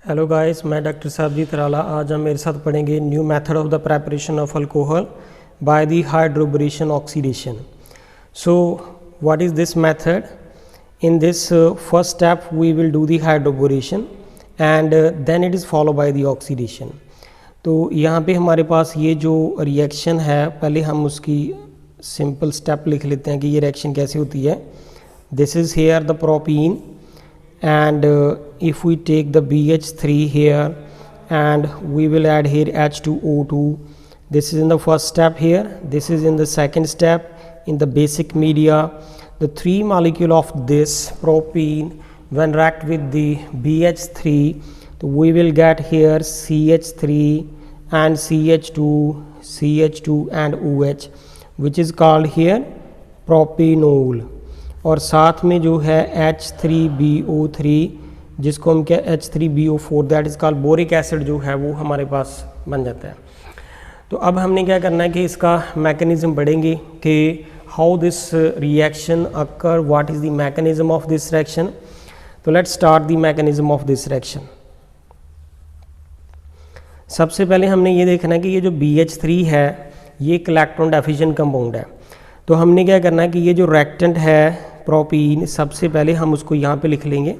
Hello guys, मैं doctor Sahabjeet Rala. आज हम मेरे साथ पढ़ेंगे new method of the preparation of alcohol by the hydroboration oxidation. So what is this method? In this first step we will do the hydroboration and then it is follow by the oxidation. तो यहाँ पे हमारे पास ये जो reaction है, पहले हम उसकी सिंपल स्टेप लिख लेते हैं कि ये रिएक्शन कैसे होती है। This is here the propene and if we take the BH3 here and we will add here H2O2. This is in the first step here, this is in the second step in the basic media. The three molecule of this propene when react with the BH3, so we will get here CH3 and CH2 and OH, which is called here propanol। और साथ में जो है H3BO3 जिसको हम क्या H3BO4 that is called boric acid जो है वो हमारे पास बन जाता है। तो अब हमने क्या करना है कि इसका मैकेनिज़्म पढ़ेंगे कि how this reaction occur, what is the mechanism of this reaction. तो let's start the mechanism of this reaction. सबसे पहले हमने ये देखना है कि ये जो BH3 है ये एक इलेक्ट्रॉन डेफिशिएंट कंपाउंड है। तो हमने क्या करना है कि ये जो रिएक्टेंट है प्रोपीन, सबसे पहले हम उसको यहाँ पे लिख लेंगे।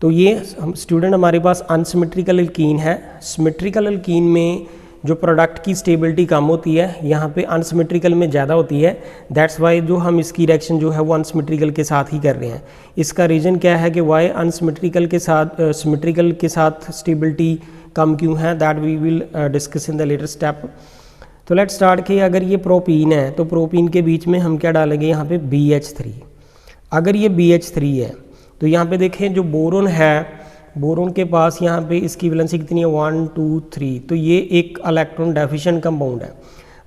तो ये हम स्टूडेंट हमारे पास अनसिमेट्रिकल एल्कीन है। सिमेट्रिकल एल्कीन में जो प्रोडक्ट की स्टेबिलिटी कम होती है, यहाँ पे अनसिमेट्रिकल में ज़्यादा होती है। दैट्स वाई जो हम इसकी रिएक्शन जो है वो अनसिमेट्रिकल के साथ ही कर रहे हैं। इसका रीज़न क्या है कि वाई अनसिमेट्रिकल के साथ सिमेट्रिकल के साथ स्टेबिलिटी कम क्यों है, that we will discuss in the later step. तो लेट्स स्टार्ट कि अगर ये प्रोपीन है तो प्रोपीन के बीच में हम क्या डालेंगे, यहाँ पे BH3। अगर ये BH3 है तो यहाँ पे देखें जो बोरोन है, बोरोन के पास यहाँ पे इसकी वैलेंसी कितनी है 1 2 3। तो ये एक इलेक्ट्रॉन डेफिशिएंट कंपाउंड है।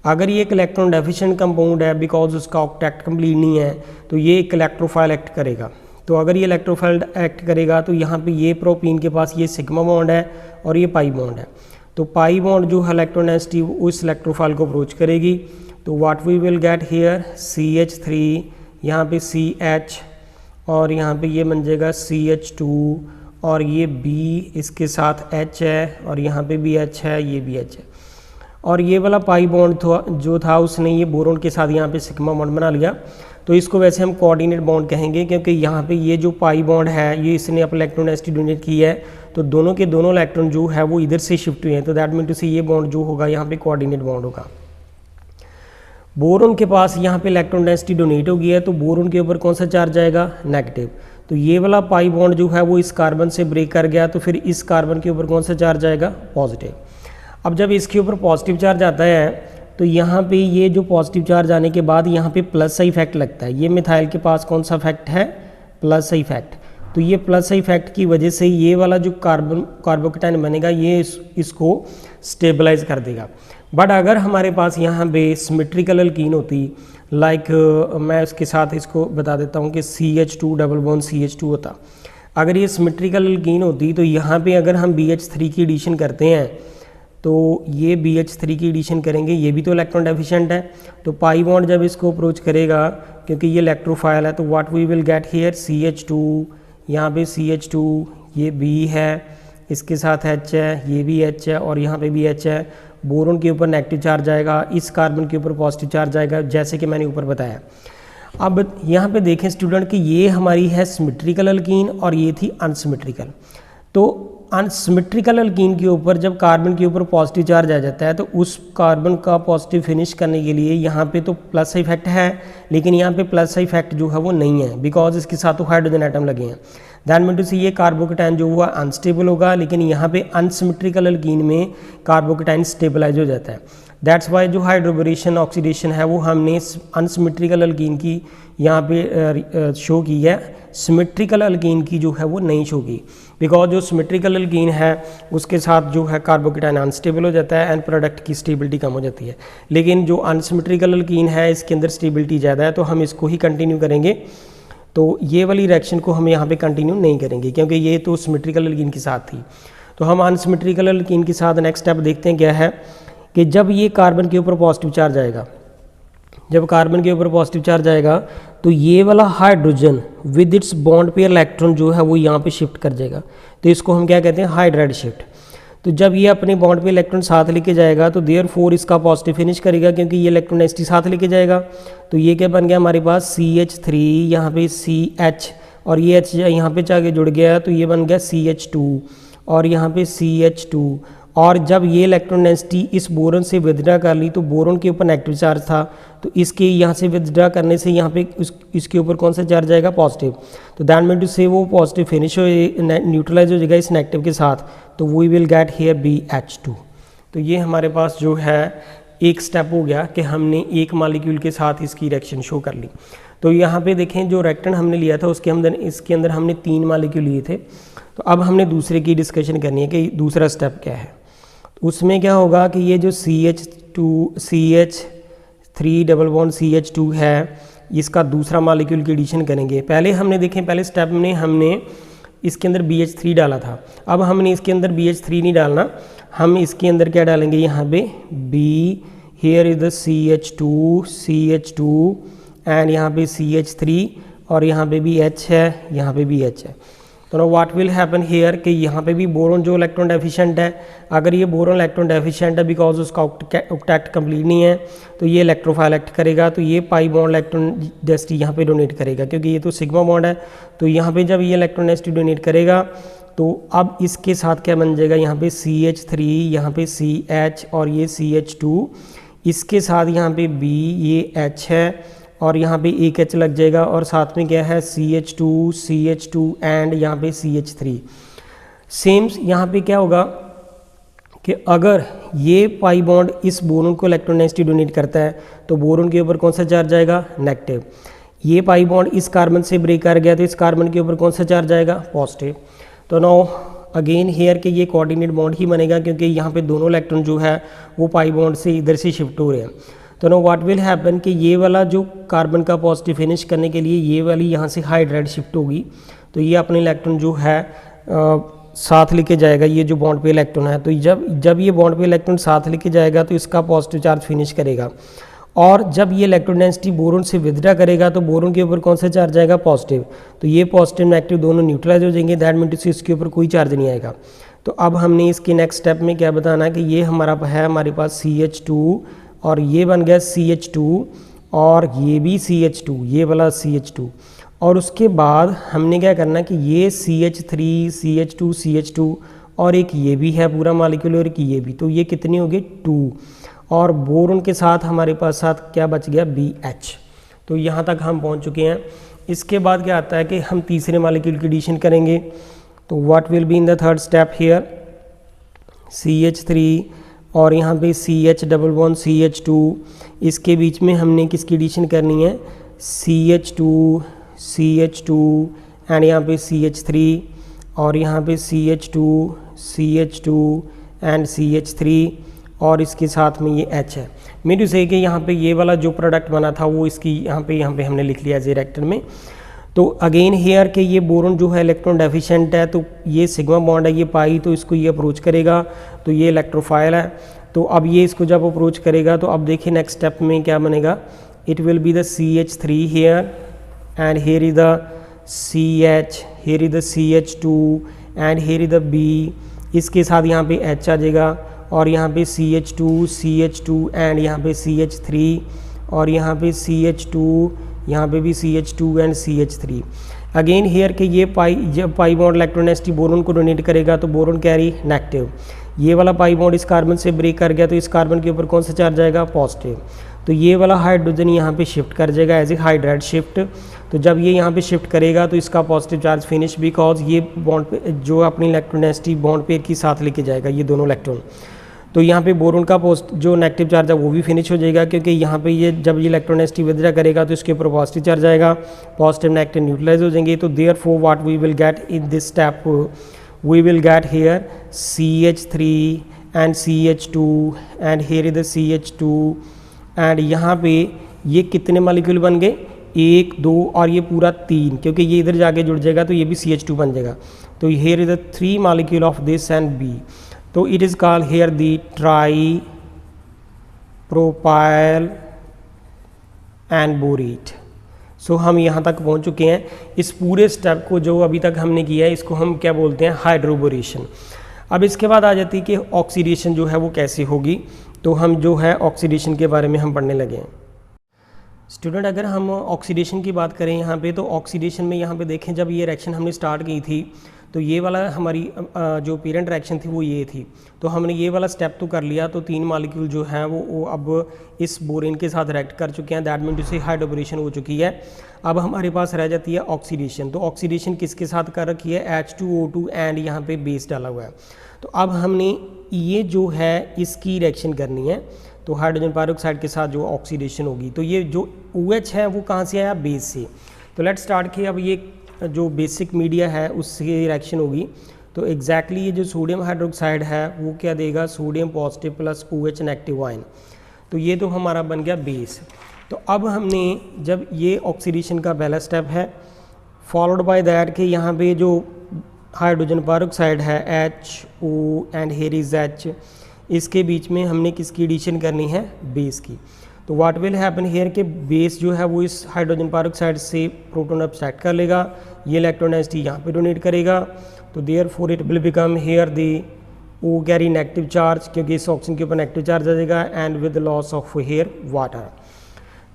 अगर ये एक इलेक्ट्रॉन डेफिशिएंट कंपाउंड है बिकॉज उसका ऑक्टेट कंप्लीट नहीं है, तो ये एक इलेक्ट्रोफाइल एक्ट करेगा। तो अगर ये इलेक्ट्रोफाइल एक्ट करेगा तो यहाँ पे ये प्रोपीन के पास ये सिग्मा बॉन्ड है और ये पाई बॉन्ड है। तो पाई बॉन्ड जो है इलेक्ट्रॉन डेंसिटी उस इलेक्ट्रोफाइल को अप्रोच करेगी। तो what we will get here CH3, यहाँ पे CH और यहाँ पे ये बन जाएगा CH2 और ये B इसके साथ H है और यहाँ पे भी H है, ये भी H है। और ये वाला पाई बॉन्ड जो था उसने ये बोरोन के साथ यहाँ पे सिग्मा बॉन्ड बना लिया। तो इसको वैसे हम कोऑर्डिनेट बॉन्ड कहेंगे क्योंकि यहाँ पे ये जो पाई बॉन्ड है ये इसने अपना इलेक्ट्रॉन डेंसिटी डोनेट की है। तो दोनों के दोनों इलेक्ट्रॉन जो है वो इधर से शिफ्ट हुए हैं। तो दैट मीन टू से ये बॉन्ड जो होगा यहाँ पे कोऑर्डिनेट बॉन्ड होगा। बोरोन के पास यहाँ पे इलेक्ट्रॉन डेंसिटी डोनेट हो गई है, तो बोरोन के ऊपर कौन सा चार्ज आएगा, नेगेटिव। तो ये वाला पाई बॉन्ड जो है वो इस कार्बन से ब्रेक कर गया, तो फिर इस कार्बन के ऊपर कौन सा चार्ज आएगा, पॉजिटिव। अब जब इसके ऊपर पॉजिटिव चार्ज आता है तो यहाँ पे ये जो पॉजिटिव चार्ज आने के बाद यहाँ पे प्लस इफेक्ट लगता है। ये मिथाइल के पास कौन सा इफेक्ट है, प्लस इफेक्ट। तो ये प्लस इफेक्ट की वजह से ये वाला जो कार्बोकेटायन बनेगा ये इसको स्टेबलाइज कर देगा। बट अगर हमारे पास यहाँ पे सिमेट्रिकल एल्कीन होती, लाइक मैं उसके साथ इसको बता देता हूँ कि CH2 डबल बॉन्ड CH2 होता। अगर ये सिमेट्रिकल एल्कीन होती तो यहाँ पे अगर हम BH3 की एडिशन करते हैं तो ये BH3 की एडिशन करेंगे, ये भी तो इलेक्ट्रॉन डेफिशिएंट है। तो पाई बॉन्ड जब इसको अप्रोच करेगा क्योंकि ये इलेक्ट्रोफाइल है, तो what we will get here CH2, यहाँ पे CH2, ये B है, इसके साथ H है, ये भी H है और यहाँ पे भी H है। बोरोन के ऊपर नेगेटिव चार्ज आएगा, इस कार्बन के ऊपर पॉजिटिव चार्ज आएगा, जैसे कि मैंने ऊपर बताया। अब यहाँ पे देखें स्टूडेंट कि ये हमारी है सिमेट्रिकल एल्कीन और ये थी अनसिमेट्रिकल। तो अनसिमेट्रिकल एल्कीन के ऊपर जब कार्बन के ऊपर पॉजिटिव चार्ज आ जाता है तो उस कार्बन का पॉजिटिव फिनिश करने के लिए यहाँ पे तो प्लस इफेक्ट है, लेकिन यहाँ पे प्लस इफेक्ट जो है वो नहीं है बिकॉज इसके साथ तो हाइड्रोजन एटम लगे हैं। दैट मीन टू से ये कार्बोकेटायन जो हुआ अनस्टेबल होगा, लेकिन यहाँ पे अनसिमेट्रिकल एल्कीन में कार्बोकेटायन स्टेबलाइज हो जाता है। दैट्स वाई जो हाइड्रोबोरेशन ऑक्सीडेशन है वो हमने अनसिमेट्रिकल एल्कीन की यहाँ पे शो की है, सिमेट्रिकल एल्कीन की जो है वो नहीं शो की। बिकॉज जो सिमेट्रिकल एल्कीन है उसके साथ जो है कार्बोकेटायन अनस्टेबल हो जाता है एंड प्रोडक्ट की स्टेबिलिटी कम हो जाती है। लेकिन जो अनसिमेट्रिकल एल्कीन है इसके अंदर स्टेबिलिटी ज़्यादा है, तो हम इसको ही कंटिन्यू करेंगे। तो ये वाली रिएक्शन को हम यहाँ पे कंटिन्यू नहीं करेंगे क्योंकि ये तो सिमेट्रिकल एल्कीन के साथ थी। तो हम अनसिमेट्रिकल एल्कीन के साथ नेक्स्ट स्टेप देखते हैं क्या है कि जब ये कार्बन के ऊपर पॉजिटिव चार्ज आएगा जब कार्बन के ऊपर पॉजिटिव चार्ज आएगा तो ये वाला hydrogen with its bond pair electron जो है वो यहाँ पे शिफ्ट कर जाएगा, तो इसको हम क्या कहते हैं, हाइड्राइड शिफ्ट। तो जब ये अपने बॉन्ड पे इलेक्ट्रॉन साथ लेके जाएगा तो देयरफॉर इसका पॉजिटिव फिनिश करेगा, क्योंकि ये इलेक्ट्रॉन नेगेटिव साथ लेके जाएगा। तो ये क्या बन गया हमारे पास CH3, यहाँ पे CH और ये H यहाँ पे जाके जुड़ गया, तो ये बन गया CH2 और यहाँ पे CH2। और जब ये इलेक्ट्रॉन डेंसिटी इस बोरॉन से विथड्रा कर ली तो बोरॉन के ऊपर नेगेटिव चार्ज था, तो इसके यहाँ से विथड्रा करने से यहाँ पे इसके ऊपर कौन सा चार्ज आएगा, पॉजिटिव। तो दैट मीन टू से वो पॉजिटिव फिनिश हो न्यूट्रलाइज हो जाएगा इस नेगेटिव के साथ, तो we will get here BH2। तो ये हमारे पास जो है एक स्टेप हो गया कि हमने एक मॉलिक्यूल के साथ इसकी रिएक्शन शो कर ली। तो यहाँ पे देखें जो रिएक्टेंट हमने लिया था इसके अंदर हमने 3 मॉलिक्यूल लिए थे। तो अब हमने दूसरे की डिस्कशन करनी है कि दूसरा स्टेप क्या है। उसमें क्या होगा कि ये जो CH3 डबल बॉन्ड CH2 है, इसका दूसरा मॉलिक्यूल की एडिशन करेंगे। पहले हमने देखें पहले स्टेप में हमने इसके अंदर BH3 डाला था, अब हमने इसके अंदर BH3 नहीं डालना, हम इसके अंदर क्या डालेंगे, यहाँ पे B, here is the CH2 and यहाँ पे CH3 और यहाँ पे भी H है, यहाँ पे भी H है। तो ना व्हाट विल हैपन हियर कि यहाँ पे भी बोरॉन जो इलेक्ट्रॉन डेफिशिएंट है, अगर ये बोरॉन इलेक्ट्रॉन डेफिशिएंट है बिकॉज उसका ऑक्टेट कंप्लीट नहीं है, तो ये इलेक्ट्रोफाइल एक्ट करेगा, तो ये पाई बॉन्ड इलेक्ट्रॉन डेंसिटी यहाँ पे डोनेट करेगा, क्योंकि ये तो सिग्मा बॉन्ड है। तो यहाँ पे जब ये इलेक्ट्रॉन डेंसिटी डोनेट करेगा तो अब इसके साथ क्या बन जाएगा, यहाँ पे CH3, यहाँ पे CH और ये CH2, इसके साथ यहाँ पे B, ये H है और यहाँ पे एक H लग जाएगा और साथ में क्या है CH2 एंड यहाँ पे CH3। सेम यहाँ पे क्या होगा कि अगर ये पाई बॉन्ड इस बोरॉन को इलेक्ट्रॉन डेंसिटी डोनेट करता है तो बोरॉन के ऊपर कौन सा चार्ज आएगा, नेगेटिव। ये पाई बॉन्ड इस कार्बन से ब्रेक कर गया तो इस कार्बन के ऊपर कौन सा चार्ज आएगा, पॉजिटिव। तो नाउ अगेन हेयर के ये कोऑर्डिनेट बॉन्ड ही बनेगा, क्योंकि यहाँ पे दोनों इलेक्ट्रॉन जो है वो पाई बॉन्ड से इधर से शिफ्ट हो रहे हैं। तो नो व्हाट विल हैपन कि ये वाला जो कार्बन का पॉजिटिव फिनिश करने के लिए ये वाली यहाँ से हाइड्राइड शिफ्ट होगी, तो ये अपने इलेक्ट्रॉन जो है साथ लेके जाएगा, ये जो बॉन्ड पे इलेक्ट्रॉन है। तो जब ये बॉन्ड पे इलेक्ट्रॉन साथ लेके जाएगा तो इसका पॉजिटिव चार्ज फिनिश करेगा, और जब ये इलेक्ट्रॉन डेंसिटी बोरॉन से विथड्रा करेगा तो बोरॉन के ऊपर कौन सा चार्ज आएगा, पॉजिटिव। तो ये पॉजिटिव नेगेटिव दोनों न्यूट्रलाइज हो जाएंगे, दैट मीन्स इसके ऊपर कोई चार्ज नहीं आएगा। तो अब हमने इसके नेक्स्ट स्टेप में क्या बताना है कि ये हमारे पास CH2 और ये बन गया CH2 और ये भी CH2, ये वाला CH2, और उसके बाद हमने क्या करना है कि ये CH3 CH2 और एक ये भी है पूरा मॉलिक्यूल और एक ये भी, तो ये कितनी होगी 2, और बोरॉन के साथ हमारे पास साथ क्या बच गया BH। तो यहाँ तक हम पहुँच चुके हैं। इसके बाद क्या आता है कि हम तीसरे मॉलिक्यूल की एडिशन करेंगे। तो what will be in the third step here, CH3 और यहाँ पे CH डबल बॉन्ड CH2, इसके बीच में हमने किसकी एडिशन करनी है, CH2 एंड यहाँ पे CH3 और यहाँ पे CH2 एंड CH3 और इसके साथ में ये H है। मीन टू से कि यहाँ पे ये वाला जो प्रोडक्ट बना था वो इसकी यहाँ पे हमने लिख लिया एज ए रिएक्टर में। तो अगेन हेयर के ये बोरॉन जो है इलेक्ट्रॉन डेफिशिएंट है, तो ये सिग्मा बॉन्ड है ये पाई, तो इसको ये अप्रोच करेगा, तो ये इलेक्ट्रोफाइल है। तो अब ये इसको जब अप्रोच करेगा तो अब देखिए नेक्स्ट स्टेप में क्या बनेगा, it will be the CH3 here and here is the CH, here is the CH2 and here is the B, इसके साथ यहाँ पे H आ जाएगा और यहाँ पे CH2 एंड यहाँ पे CH3 और यहाँ पे CH2, यहाँ पे भी CH2 and CH3। Again here के ये जब pi bond electron density boron को डोनेट करेगा तो बोरॉन कैरी नेगेटिव। ये वाला पाई बॉन्ड इस कार्बन से ब्रेक कर गया तो इस कार्बन के ऊपर कौन सा चार्ज आएगा, पॉजिटिव। तो ये वाला हाइड्रोजन यहाँ पे शिफ्ट कर जाएगा एज ए हाइड्राइड शिफ्ट। तो जब ये यहाँ पे शिफ्ट करेगा तो इसका पॉजिटिव चार्ज फिनिश, बिकॉज ये बॉन्ड पे जो अपनी इलेक्ट्रॉन डेंसिटी बॉन्ड पेयर के साथ लेके जाएगा ये दोनों इलेक्ट्रॉन। तो यहाँ पे बोरॉन का जो नेगेटिव चार्ज है वो भी फिनिश हो जाएगा, क्योंकि यहाँ पे ये जब ये इलेक्ट्रॉन डेंसिटी विथड्रा करेगा तो इसके ऊपर पॉजिटिव चार्ज आएगा, पॉजिटिव नेगेटिव न्यूट्रलाइज हो जाएंगे। तो therefore what we will get in this step, we will get here CH3 and CH2 and here is the CH2 and यहाँ पे ये कितने मॉलिक्यूल बन गए, 1 2 और ये पूरा 3, क्योंकि ये इधर जाके जुड़ जाएगा तो ये भी CH2 बन जाएगा। तो here is the 3 molecule of this and B। तो it is called here the tripropyl and borate. So हम यहाँ तक पहुँच चुके हैं। इस पूरे स्टेप को जो अभी तक हमने किया है इसको हम क्या बोलते हैं, हाइड्रोबोरेशन। अब इसके बाद आ जाती है कि ऑक्सीडेशन जो है वो कैसे होगी। तो हम जो है ऑक्सीडेशन के बारे में हम पढ़ने लगे हैं। स्टूडेंट, अगर हम ऑक्सीडेशन की बात करें यहाँ पे, तो ऑक्सीडेशन में यहाँ पे देखें, जब ये रिएक्शन हमने स्टार्ट की थी तो ये वाला हमारी जो पेरेंट रिएक्शन थी वो ये थी। तो हमने ये वाला स्टेप तो कर लिया, तो 3 मॉलिक्यूल जो हैं वो अब इस बोरेन के साथ रिएक्ट कर चुके हैं, दैट मीन टू से हाइड्रोबोरेशन हो चुकी है। अब हमारे पास रह जाती है ऑक्सीडेशन। तो ऑक्सीडेशन किसके साथ कर रखी है, H2O2 एंड यहाँ पे बेस डाला हुआ है। तो अब हमने ये जो है इसकी रिएक्शन करनी है, तो हाइड्रोजन पेरोक्साइड के साथ जो ऑक्सीडेशन होगी, तो ये जो OH है वो कहाँ से आया, बेस से। तो लेट्स स्टार्ट किया। अब ये जो बेसिक मीडिया है उससे रिएक्शन होगी। तो एग्जैक्टली ये जो सोडियम हाइड्रोक्साइड है वो क्या देगा, sodium positive plus OH negative ion. तो ये तो हमारा बन गया बेस। तो अब हमने जब ये ऑक्सीडेशन का पहला स्टेप है, फॉलोड बाय दैट कि यहाँ पे जो हाइड्रोजन पेरोक्साइड है HO and here is H, इसके बीच में हमने किसकी एडिशन करनी है, बेस की। तो व्हाट विल हैपन हेयर के बेस जो है वो इस हाइड्रोजन पेरोक्साइड से प्रोटॉन अब्स्ट्रैक्ट कर लेगा, ये इलेक्ट्रॉन डेंसिटी यहाँ पे डोनेट करेगा। तो therefore it will become here the O carry negative charge, क्योंकि इस ऑक्सीजन के ऊपर नेगेटिव चार्ज आ जाएगा, and with loss of here water.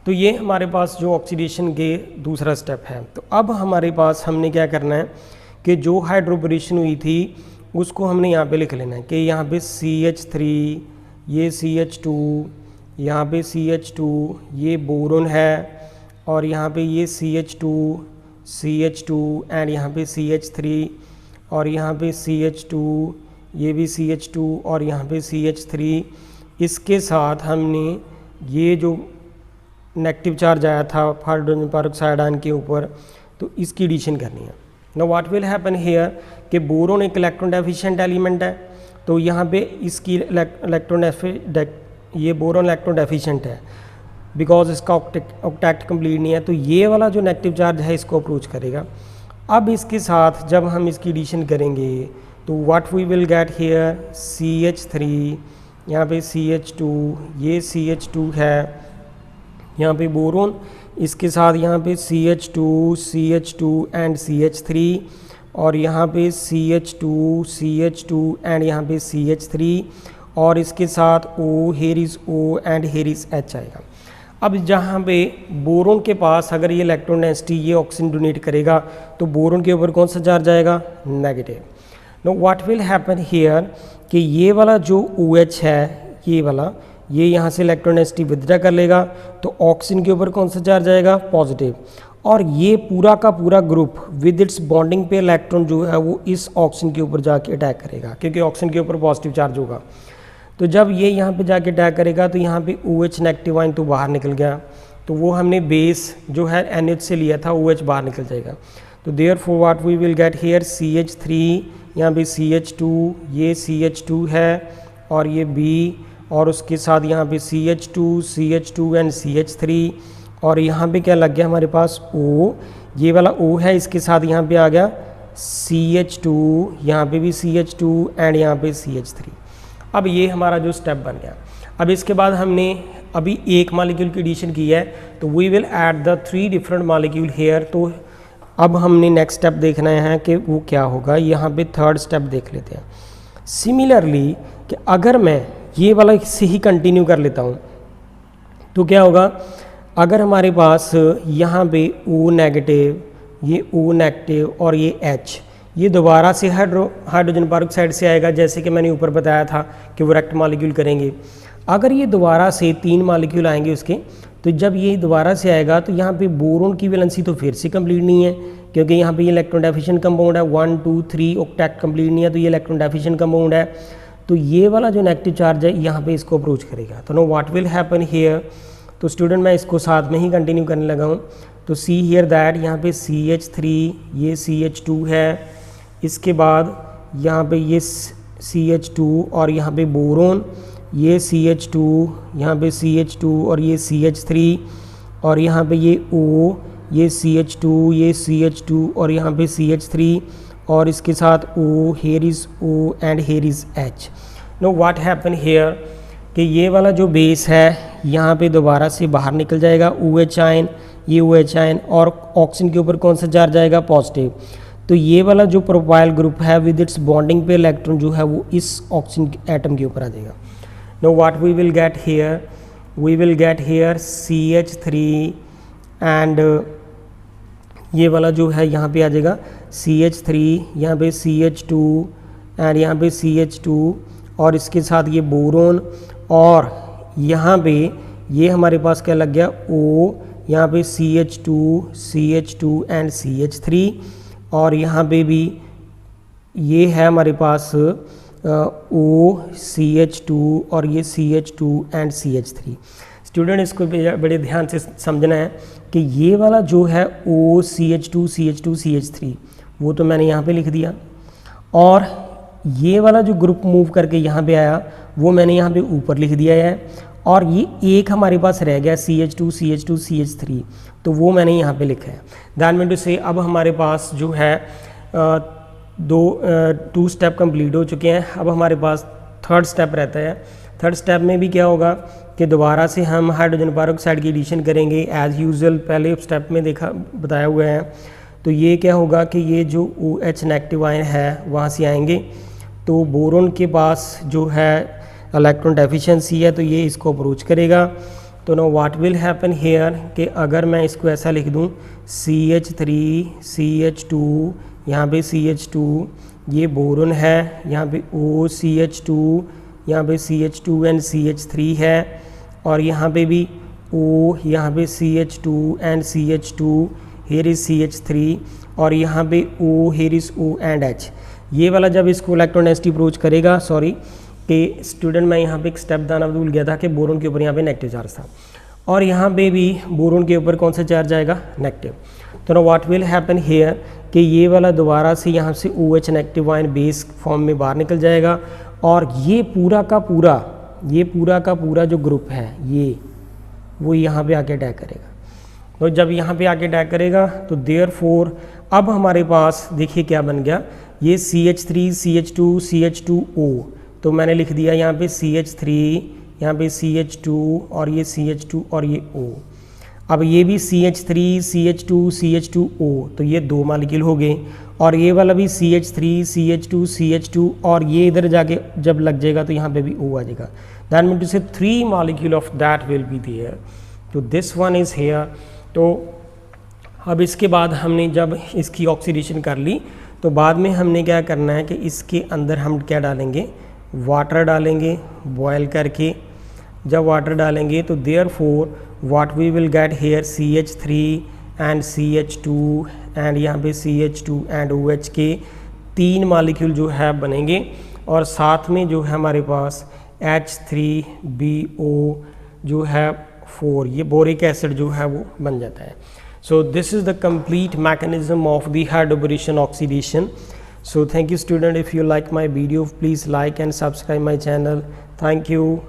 तो ये हमारे पास जो ऑक्सीडेशन के दूसरा स्टेप है। तो अब हमारे पास हमने क्या करना है कि जो हाइड्रोबोरेशन हुई थी उसको हमने यहाँ पे लिख लेना है कि यहाँ पे CH3, ये CH2, यहाँ पे CH2, ये बोरोन है, और यहाँ पे ये CH2 एंड यहाँ पे CH3, और यहाँ पे CH2, ये भी CH2 और यहाँ पे CH3। इसके साथ हमने ये जो नेगेटिव चार्ज आया था हाइड्रोजन पेरोक्साइड आयन के ऊपर, तो इसकी एडिशन करनी है। Now what will happen here कि बोरोन एक इलेक्ट्रॉन डेफिशिएंट एलिमेंट है, तो यहाँ पे इसकी ये बोरोन इलेक्ट्रॉन डेफिशिएंट है बिकॉज इसका ऑक्टेट कंप्लीट नहीं है। तो ये वाला जो नेगेटिव चार्ज है इसको अप्रोच करेगा। अब इसके साथ जब हम इसकी एडिशन करेंगे तो what we will get here, CH3, यहाँ पे CH2, ये CH2 है, यहाँ पे बोरोन, इसके साथ यहाँ पे CH2 एंड CH3, और यहाँ पे CH2 एंड यहाँ पे CH3, और इसके साथ O, here is O and here is H आएगा। अब जहाँ पे बोरोन के पास अगर ये इलेक्ट्रॉन डेंसिटी ये ऑक्सीजन डोनेट करेगा तो बोरोन के ऊपर कौन सा चार्ज आएगा, negative. No what will happen here कि ये वाला जो OH है, ये वाला, ये यहाँ से इलेक्ट्रॉन डेंसिटी विथड्रा कर लेगा, तो ऑक्सीजन के ऊपर कौन सा चार्ज आएगा, पॉजिटिव। और ये पूरा का पूरा ग्रुप विद इट्स बॉन्डिंग पे इलेक्ट्रॉन जो है वो इस ऑक्सीजन के ऊपर जाके अटैक करेगा, क्योंकि ऑक्सीजन के ऊपर पॉजिटिव चार्ज होगा। तो जब ये यहाँ पे जाके अटैक करेगा तो यहाँ पे OH नेगेटिव आयन तो बाहर निकल गया, तो वो हमने बेस जो है NH से लिया था, OH बाहर निकल जाएगा। तो therefore what we will get here, CH3, यहाँ पे CH2, ये CH2 है और ये B, और उसके साथ यहाँ पे CH2 एंड CH3, और यहाँ पे क्या लग गया हमारे पास O, ये वाला O है, इसके साथ यहाँ पे आ गया CH2, यहाँ पे भी CH2 एंड यहाँ पे CH3। अब ये हमारा जो स्टेप बन गया। अब इसके बाद हमने अभी एक मॉलिक्यूल की एडिशन की है, तो we will add the 3 different molecule here. तो अब हमने नेक्स्ट स्टेप देखना है कि वो क्या होगा। यहाँ पे थर्ड स्टेप देख लेते हैं। सिमिलरली कि अगर मैं ये वाला से ही कंटिन्यू कर लेता हूँ तो क्या होगा, अगर हमारे पास यहाँ पे O नेगेटिव, ये O नेगेटिव और ये H, ये दोबारा से हाइड्रोजन पेरोक्साइड से आएगा, जैसे कि मैंने ऊपर बताया था कि वो रेक्ट मॉलिक्यूल करेंगे। अगर ये दोबारा से 3 मॉलिक्यूल आएंगे उसके, तो जब ये दोबारा से आएगा तो यहाँ पे बोरोन की वैलेंसी तो फिर से कंप्लीट नहीं है, क्योंकि यहाँ पे ये इलेक्ट्रॉन डेफिशिएंट कंपाउंड है, 1 2 3 ऑक्टेट कंप्लीट नहीं है, तो ये इलेक्ट्रॉन डेफिशिएंट कंपाउंड है। तो ये वाला जो नेगेटिव चार्ज है यहाँ पे इसको अप्रोच करेगा। तो no what will happen here, तो स्टूडेंट मैं इसको साथ में ही कंटिन्यू करने लगा हूँ। तो सी हियर दैट यहाँ पे CH3, ये CH2 है, इसके बाद यहाँ पे ये CH2 और यहाँ पे बोरोन, ये CH2, यहाँ पे CH2 और ये CH3, और यहाँ पे ये O, ये CH2, ये CH2 और यहाँ पे CH3, और इसके साथ O, here is O and here is H. Now what happen here कि ये वाला जो बेस है यहाँ पे दोबारा से बाहर निकल जाएगा, OH आयन, ये OH आयन, और ऑक्सीजन के ऊपर कौन सा चार्ज आएगा, पॉजिटिव। तो ये वाला जो प्रोपाइल ग्रुप है विद इट्स बॉन्डिंग पे इलेक्ट्रॉन जो है वो इस ऑक्सीजन एटम के ऊपर आ जाएगा। No what we will get here, we will get here CH3 and ये वाला जो है यहाँ पे आ जाएगा CH3, यहाँ पे CH2 एंड यहाँ पे CH2, और इसके साथ ये बोरोन, और यहाँ पे ये हमारे पास क्या लग गया O, यहाँ पे CH2 एंड CH3, और यहाँ पे भी ये है हमारे पास O, CH2 और ये CH2 एंड CH3। स्टूडेंट इसको बड़े ध्यान से समझना है कि ये वाला जो है O, CH2 CH3 वो तो मैंने यहाँ पे लिख दिया, और ये वाला जो ग्रुप मूव करके यहाँ पे आया वो मैंने यहाँ पे ऊपर लिख दिया है, और ये एक हमारे पास रह गया CH2 CH3 तो वो मैंने यहाँ पे लिखा है। दैट मीन टू से अब हमारे पास जो है टू स्टेप कंप्लीट हो चुके हैं। अब हमारे पास थर्ड स्टेप रहता है। थर्ड स्टेप में भी क्या होगा कि दोबारा से हम हाइड्रोजन पेरोक्साइड की एडिशन करेंगे एज़ यूजुअल, पहले स्टेप में बताया हुआ है। तो ये क्या होगा कि ये जो OH नेगेटिव आयन है वहाँ से आएंगे, तो बोरोन के पास जो है इलेक्ट्रॉन डेफिशिएंसी है तो ये इसको अप्रोच करेगा। तो no what will happen here कि अगर मैं इसको ऐसा लिख दूँ CH3 CH2, यहाँ पे CH2, ये बोरोन है, यहाँ पे OCH2, यहाँ पे CH2 एंड CH3 है, और यहाँ पे भी O, यहाँ पे CH2 and CH2, here is CH3, और यहाँ पे O, here is O and H। ये वाला जब इसको इलेक्ट्रॉन डेंसिटी अप्रोच करेगा, सॉरी कि स्टूडेंट मैं यहाँ पे एक स्टेप बताना भूल गया था कि बोरोन के ऊपर यहाँ पे नेगेटिव चार्ज था, और यहाँ पे भी बोरोन के ऊपर कौन सा चार्ज आएगा, नेगेटिव। तो no what will happen here कि ये वाला दोबारा से यहाँ से OH negative ion base form में बाहर निकल जाएगा, और ये पूरा का पूरा जो ग्रुप है ये वो यहाँ पे आके अटैक करेगा। तो जब यहाँ पे आके अटैक करेगा तो देयरफॉर अब हमारे पास देखिए क्या बन गया, ये CH3 CH2 CH2O, तो मैंने लिख दिया यहाँ पे CH3, यहाँ पे CH2 और ये CH2 और ये O। अब ये भी CH3 CH2 CH2O, तो ये दो मॉलिक्यूल हो गए, और ये वाला भी CH3 CH2 CH2, और ये इधर जाके जब लग जाएगा तो यहाँ पे भी O आ जाएगा। दैट मीन टू से 3 molecule of that will be there, तो दिस वन इज़ हेयर। तो अब इसके बाद हमने जब इसकी ऑक्सीडेशन कर ली तो बाद में हमने क्या करना है कि इसके अंदर हम क्या डालेंगे, वाटर डालेंगे बॉयल करके। जब वाटर डालेंगे तो therefore what we will get here CH3 and CH2 and यहाँ पे CH2 एंड OH के 3 मॉलिक्यूल जो है बनेंगे, और साथ में जो है हमारे पास H3BO जो है 4, ये बोरिक एसिड जो है वो बन जाता है। So this is the complete mechanism of the hydroboration oxidation. So thank you student, if you like my video please like and subscribe my channel. Thank you.